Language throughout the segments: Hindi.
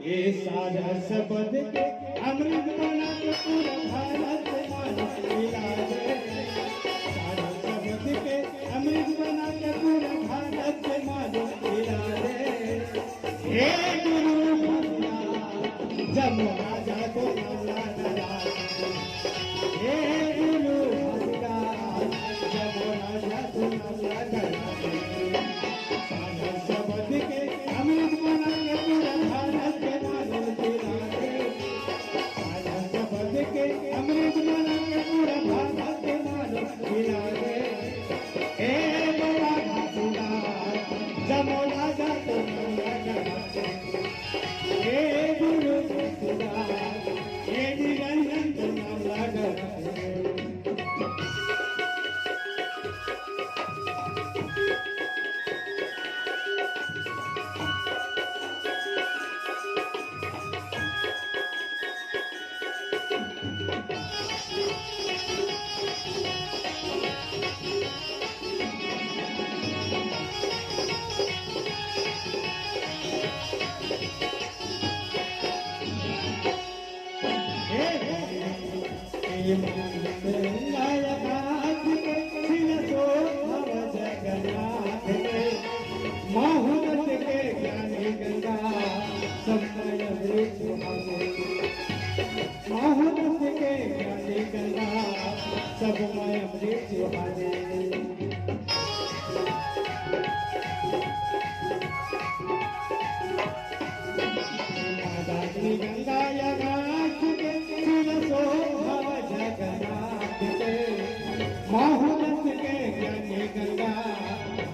ये सारा शब्द के अमृत बना के पूरा भारत मानो मिला दे। सारा शब्द के अमृत बना के पूरा भारत मानो मिला दे। हे गुरु जब राजा को मामला डरा, हे गुरु जब राजा को मामला डरा। सारा शब्द के अमृत बना के पूरा भारत मानो मिला दे। सारा शब्द के अमृत बना के पूरा भारत मानो मिला दे। हे बड़ा भाषुदा जब राजा को मामला डरा। हे गुरु भाषुदा हे निरंजन को मामला डरा।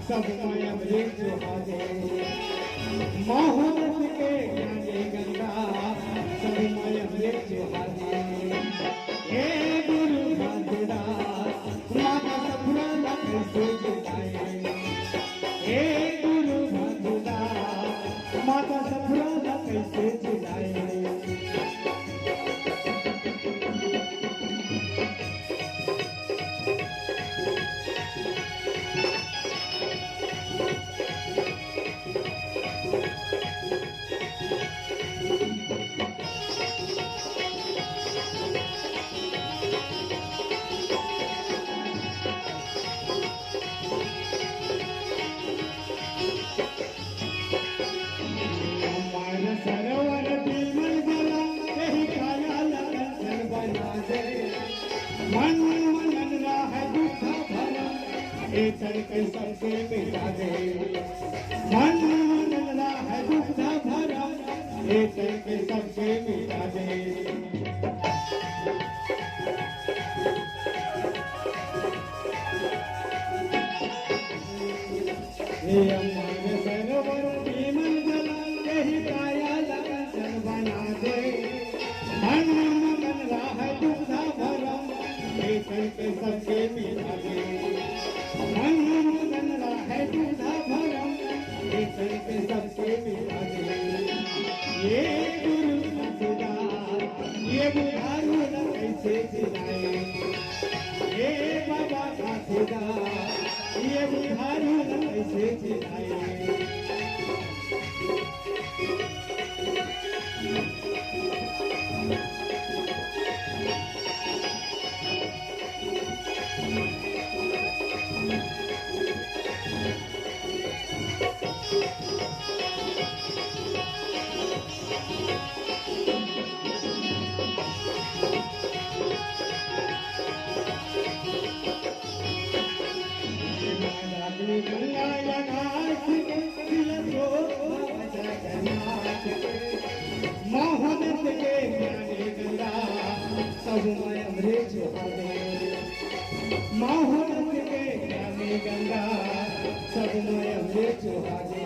सब मैं अमृत सुहागे, मोहब्बत के ज्ञानी गंगा सब मैं अमृत सुहागे। हे गुरु भागीदार माता सफरा कैसे जिलाए। हे गुरु भागीदार माता सफरा कैसे जिलाए। करके सबसे मिटा दे। मन मनला है दुख भरा, ये करके सबसे मिटा दे। हे अमर सरोवर विमल जला यही काया लगन बना दे। मन मनला है दुख भरा, ये करके सबसे मिटा दे। मन मनला है दूधा भरम ये करके सबसे मिला दे। ये गुरु भागीदार ये बुढ़ारू न कैसे जिलाए। ये बाबा भागीदार ये बुढ़ारू न कैसे जिलाए। मोहब्बत के ज्ञानी गंगा सब मैं अमृत सुहागे। मोहब्बत के ज्ञानी गंगा सब मैं अमृत सुहागे।